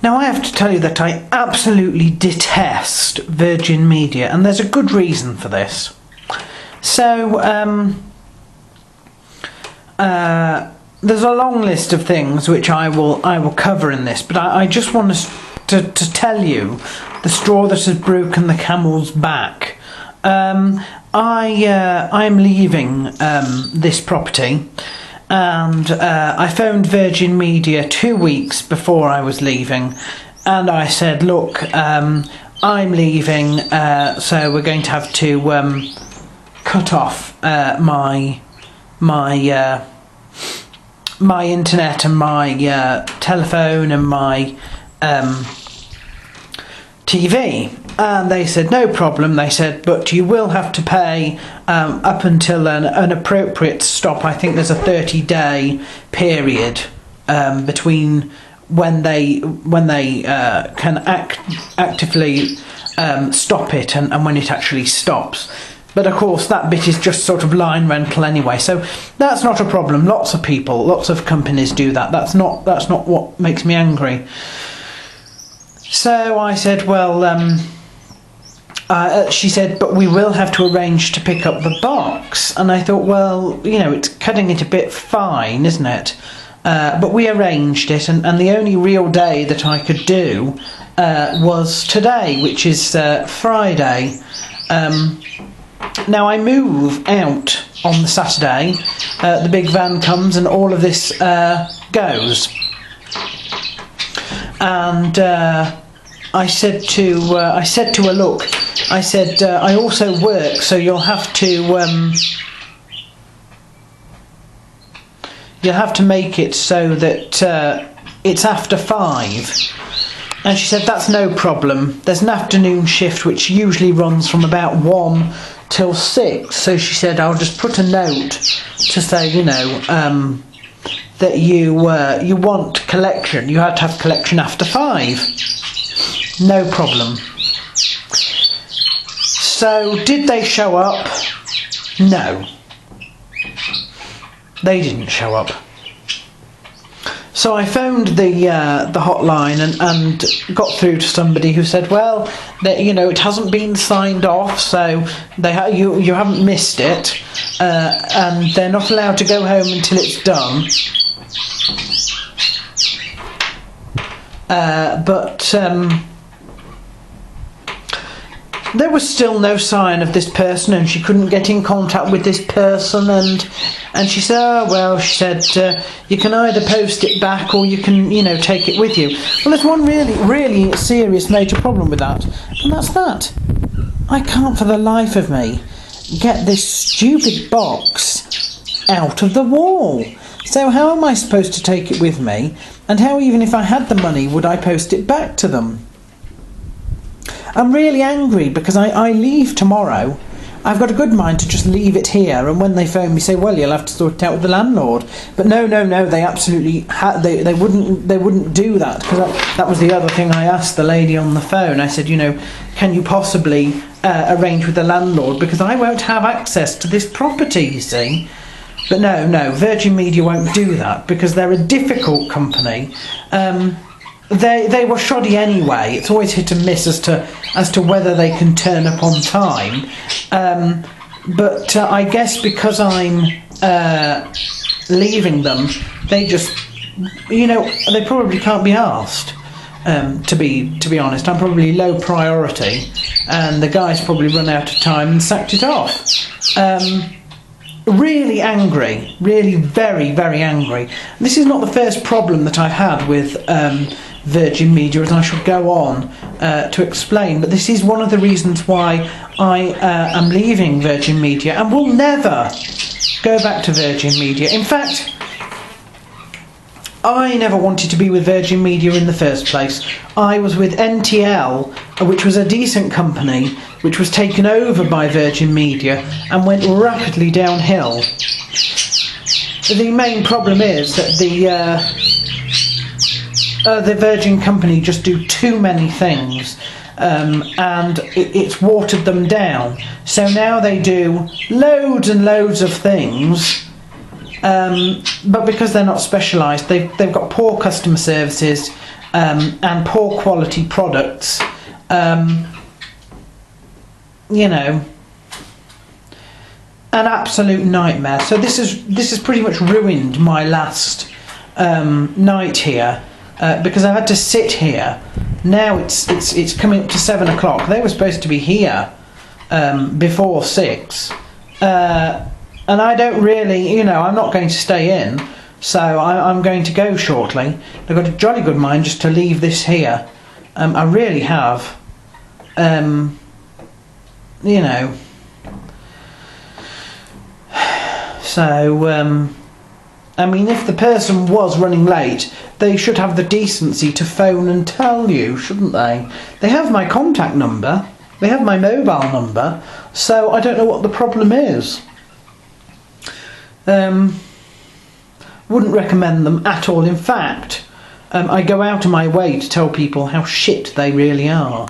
Now, I have to tell you that I absolutely detest Virgin Media, and there's a good reason for this. So, there's a long list of things which I will cover in this, but I just want to tell you the straw that has broken the camel's back. I'm leaving this property, and I phoned Virgin Media 2 weeks before I was leaving, and I said, look, I'm leaving, so we're going to have to cut off my internet and my telephone and my TV. And they said, no problem. They said, but you will have to pay up until an appropriate stop. I think there's a 30-day period between when they can actively stop it and when it actually stops. But of course, that bit is just sort of line rental anyway, so that's not a problem. Lots of people, lots of companies do that. That's not what makes me angry. So I said, well, she said, but we will have to arrange to pick up the box. And I thought, well, you know, it's cutting it a bit fine, isn't it? But we arranged it, and the only real day that I could do was today, which is Friday. Now, I move out on the Saturday, the big van comes and all of this goes. And I said to her, look, I said, I also work, so you'll have to make it so that it's after 5. And she said, that's no problem. There's an afternoon shift which usually runs from about 1 till 6. So she said, I'll just put a note to say, you know, that you want collection. You had to have collection after 5. No problem. So did they show up? No. They didn't show up. So I phoned the hotline and got through to somebody who said, well, you know, it hasn't been signed off, so you haven't missed it, and they're not allowed to go home until it's done. But there was still no sign of this person, and she couldn't get in contact with this person, and she said, oh, well, she said, you can either post it back or you can, you know, take it with you. Well, there's one really serious major problem with that, and that's that. I can't for the life of me get this stupid box out of the wall. So how am I supposed to take it with me, and how, even if I had the money, would I post it back to them? I'm really angry because I leave tomorrow. I've got a good mind to just leave it here, and when they phone me, say, well, you'll have to sort it out with the landlord. But no, they absolutely they wouldn't do that, because that was the other thing I asked the lady on the phone. I said, you know, can you possibly arrange with the landlord, because I won't have access to this property, you see. But no, Virgin Media won't do that, because they're a difficult company. They were shoddy anyway. It's always hit and miss as to whether they can turn up on time. But I guess because I'm leaving them, they just, you know, they probably can't be asked. To be honest, I'm probably low priority, and the guys probably run out of time and sacked it off. Really angry, really very angry. This is not the first problem that I've had with Virgin Media, as I shall go on to explain, but this is one of the reasons why I am leaving Virgin Media and will never go back to Virgin Media. In fact, I never wanted to be with Virgin Media in the first place. I was with NTL, which was a decent company, which was taken over by Virgin Media and went rapidly downhill. The main problem is that the Virgin company just do too many things, and it's watered them down. So now they do loads and loads of things, but because they're not specialised, they've got poor customer services, and poor quality products, you know, an absolute nightmare. So this has pretty much ruined my last night here, because I've had to sit here. Now it's coming up to 7 o'clock. They were supposed to be here before 6, and I don't really, you know, I'm not going to stay in, so I'm going to go shortly. I've got a jolly good mind just to leave this here. I really have, you know. So, I mean, if the person was running late, they should have the decency to phone and tell you, shouldn't they? They have my contact number, they have my mobile number, so I don't know what the problem is. Wouldn't recommend them at all. In fact, I go out of my way to tell people how shit they really are.